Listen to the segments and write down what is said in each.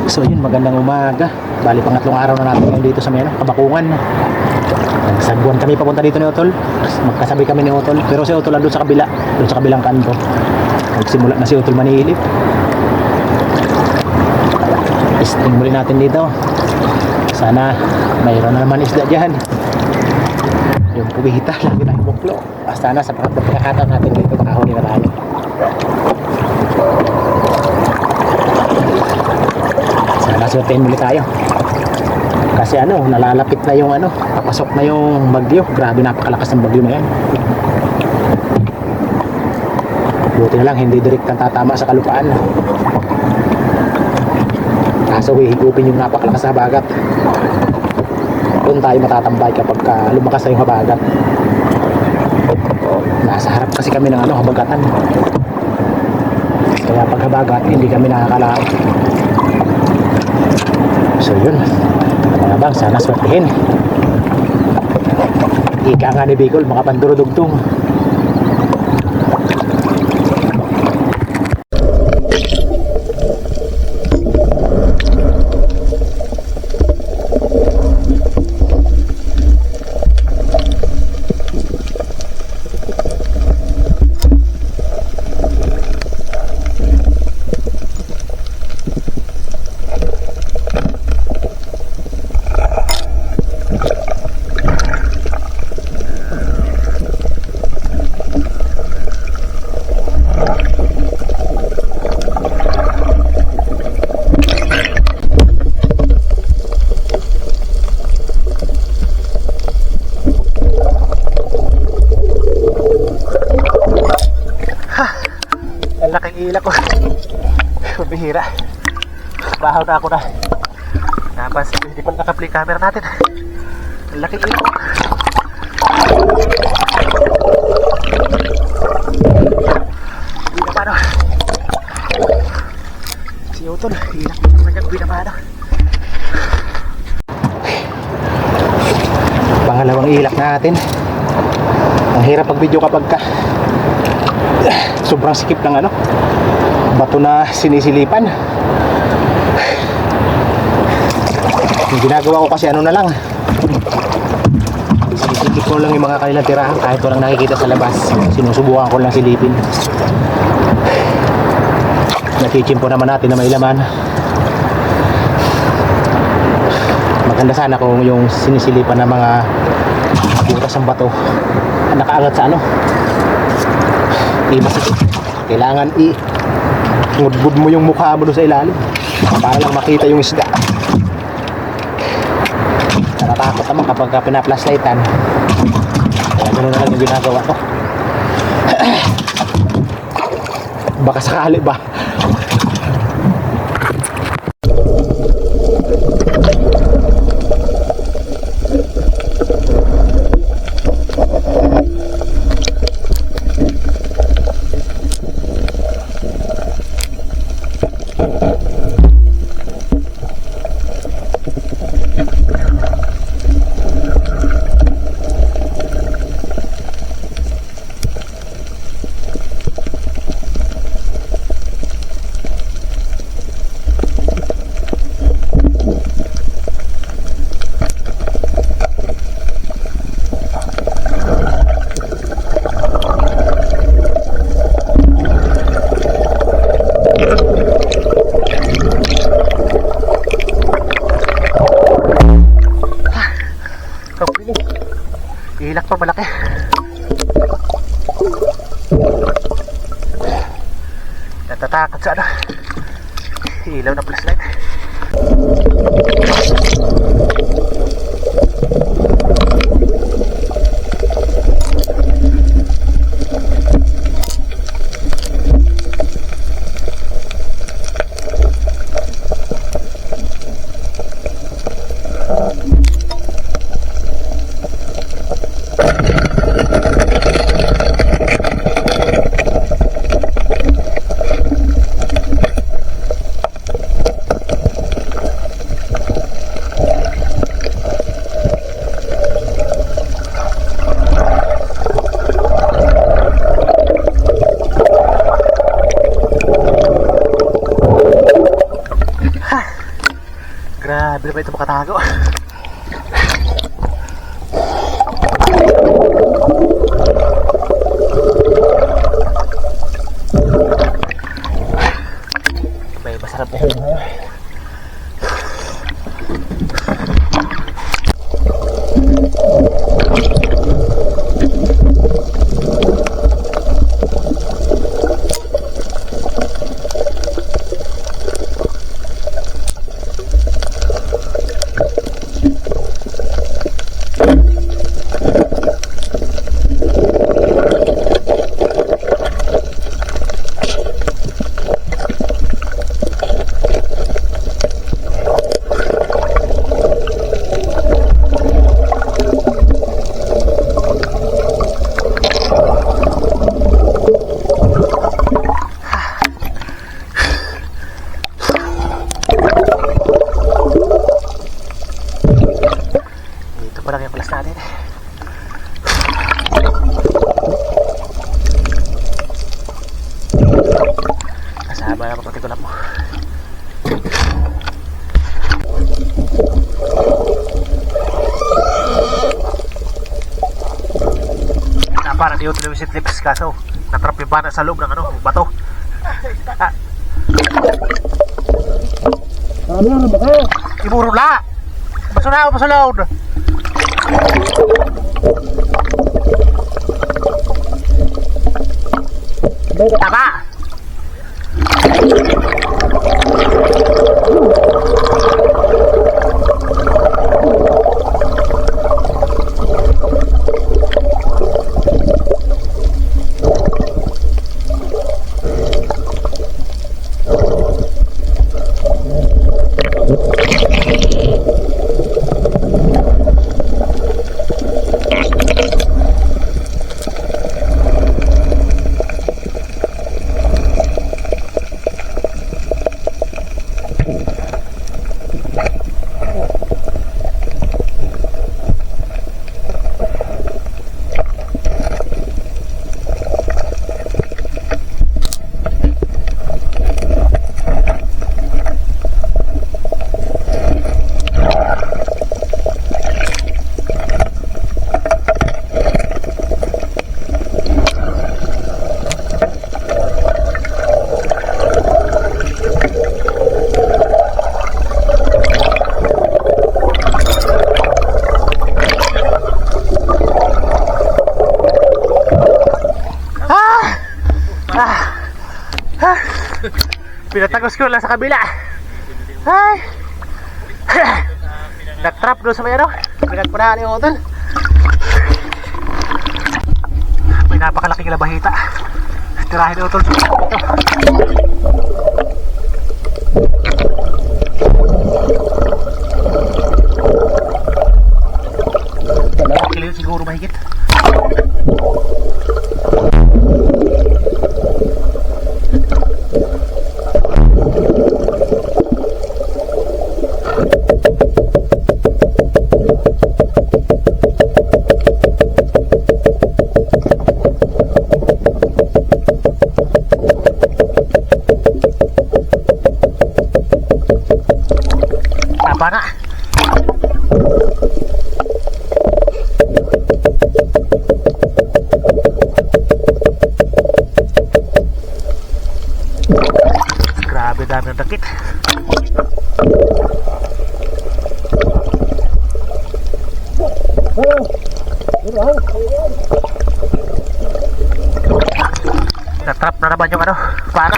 So yun, magandang umaga. Bali pangatlong araw na natin ngayon dito sa may Kabakungan. Nagsagbuhan kami papunta dito ni Otol. Magkasabay kami ni Otol. Pero si Otol doon sa kabila, doon sa kabilang kanto. Nagsimula na si Otol manilip. Testing muli natin dito. Sana mayroon na naman isda dyan. Yung kubihita, lagi na yung buklo. Sana sa pagkakataon natin dito makahuli na tayo. Sana surtain muli tayo. Kasi nalalapit na yung papasok na yung bagyo. Grabe, napakalakas ng bagyo na yan. Buti na lang hindi direktang tatama sa kalupaan. Kaso hihigupin yung napakalakas na habagat. Doon tayo matatambay kapag lumakas na yung habagat. Nasa harap kasi kami ng habagatan. Kaya pag habagat hindi kami nakakalaot. So yun, mga bang, sana swertihin. Ika nga ni Bicol, mga pandurudugtong. Ilak ko. Pabihira. Bahaw na ako na. Napansin ko, hindi pa naka-play camera natin. Ang laki ilak ko. Binabado. Si Utol, ilak mo naman yung binabado. Pangalawang ilak natin. Ang hirap pag-video kapag sobrang sikip ng bato na sinisilipan. Yung ginagawa ko kasi na lang, sinisipit ko lang yung mga kanilang tirahan kahit walang nakikita sa labas. Sinusubukan ko lang silipin. Nakichimpo naman natin na may laman. Maganda sana kung yung sinisilipan ng mga butas ng bato nakaangat sa masikip. Kailangan ngudbud mo yung mukha mo doon sa ilalim para lang makita yung isda. Natatakot naman kapag pinaplaslightan. Kaya ganoon na lang yung ginagawa ko. Baka sakali ba ilak pa malaki. Natatakot sa ilaw na flashlight. Grabe naman ito makatago. May masarap na yun. Kasama na pagkatik ko na po. Parang di yung visit lips kaso natrap yung bana sa loob ng ano, bato. Ano ba kayo? Iburula! Basunod, basunod! Tama! Pinatagos ko lang sa kabila. Ay! Nag-trap doon sa may ano, pinagpunaan yung hotel. May napakalaking labahita. Tirahin yung hotel. Ito kilo siguro mahigit. Apa na? Grabe dami ng dakit. Natrap na naman yung ano, para.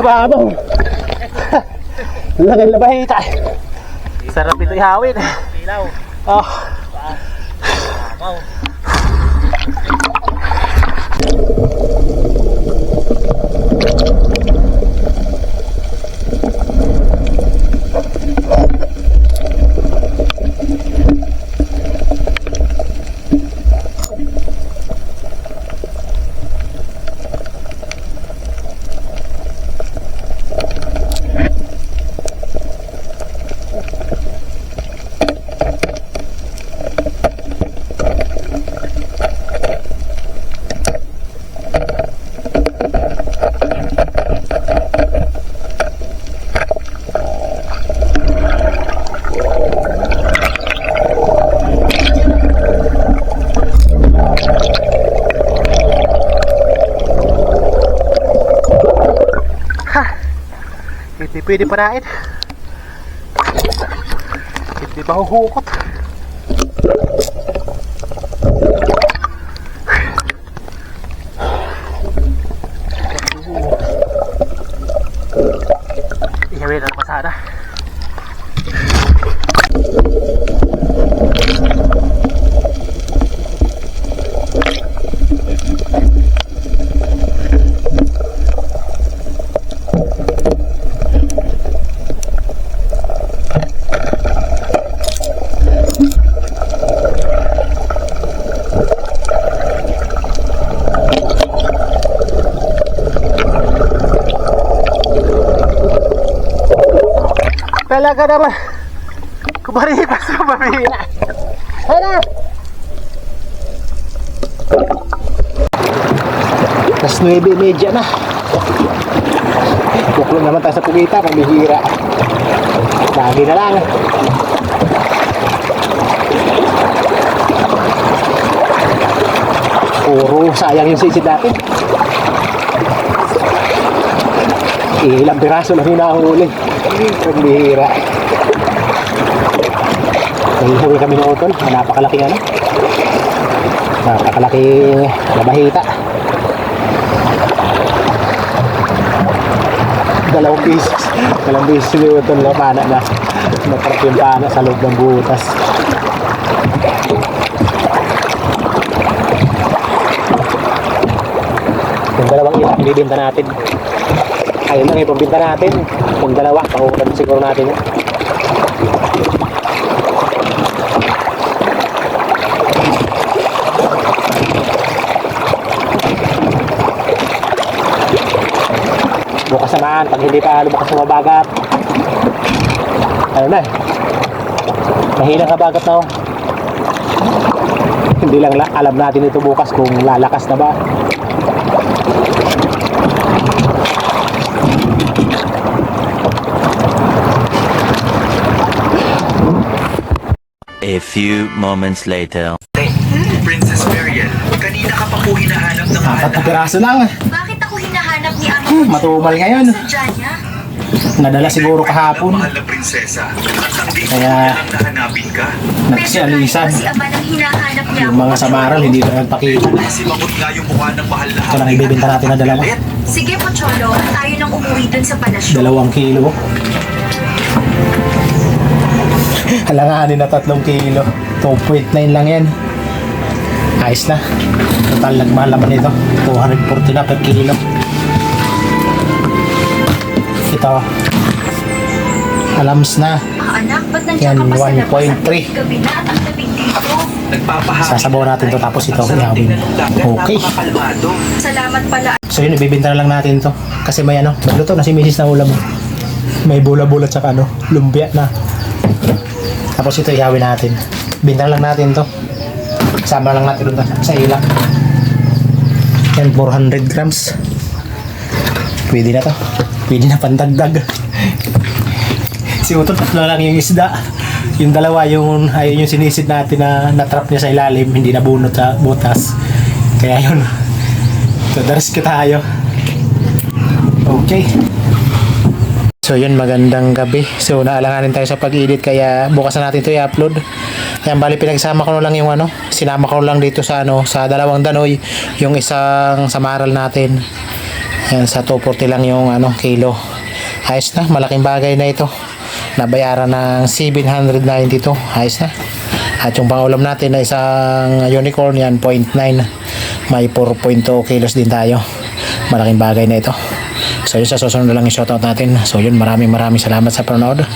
Babaw. Lagay na bahita. Sarap ito ihawin. Ilaw. Oh. Wow. Hindi pwede parain. Hindi pa huhukot. Ihawin ang pasada. Talaga naman. Kumaripas sa pamila. Hala! Mas 9:30 na. Buklong naman tayo sa pugita. Pambihira. Lagi na lang. Puro sayang yung sisid natin. Ilang piraso lang yung nahuli. Pambihira. Nahihawi kami ng utol. Napakalaking ano. Napakalaking nabahita. Dalawang beses yung utol na pana na. Natrap yung pana sa loob ng butas. Yung dalawang ilang binibinta natin. Ayun lang ipabinta natin. Yung dalawa, pahukutan siguro natin yun. Bukas naman, pag hindi pa lumakas sa mabagat. Ano na eh. Mahilang kabagat na oh. Hindi lang alam natin ito bukas kung lalakas na ba. A few moments later. Princess Marian, kanina ka pa po hinahanap ng mahal Apat na piraso lang. Bakit ako hinahanap ni Ama? Matumal ngayon. Sadya niya? Nadala siguro kahapon. mahal na prinsesa. At ang di ko Kaya- lang nahanapin ka. Nagsialisan. Si Ama nang hinahanap niya Yung mga samaral hindi na nagpakita. Si Magot nga yung mukha ng mahal na Ito lang ibibenta natin na dalawa. Sige po, Cholo. Tayo nang umuwi dun sa palasyo. 2 kilo. Halanganin na 3 kilo. 2.9 lang yan. Ayos na. Total nagmahal naman ito. 240 na per kilo. Ito. Alams na. Anak, ba't Yan, nandiyan ka pa sa labas? 1.3. Gabi na at ang tabing dito. Nagpapahangin. Sasabaw natin to tapos ito ihawin. Okay. Salamat pala. So yun, ibibenta na lang natin to. Kasi may ano, magluto na si Mrs. na ulam. May bula-bula at saka ano, lumpia na. Tapos ito ihawin natin. Binta na lang natin to. Sama lang natin doon sa ilak. Yan, 400 grams. Pwede na to. Pwede na pandagdag. Si Utot, tatlo lang yung isda. Yung dalawa, ayun yung sinisid natin na natrap niya sa ilalim. Hindi nabunot sa butas. Kaya yun. So, the risk tayo. Okay. So yun, magandang gabi. So naalanganin tayo sa pag-edit kaya bukas na natin ito i-upload. Yan, bali pinagsama ko na lang yung ano, sinama ko lang dito sa ano, sa dalawang danoy, yung isang samaral natin. Yan, sa 240 lang yung kilo. Ayos na, malaking bagay na ito. Nabayaran ng 792. Ayos na. At yung pangulam natin na isang unicorn yan, 0.9. May 4.2 kilos din tayo. Malaking bagay na ito. So yun, sa susunod na lang yung shoutout natin. So yun, maraming salamat sa panonood.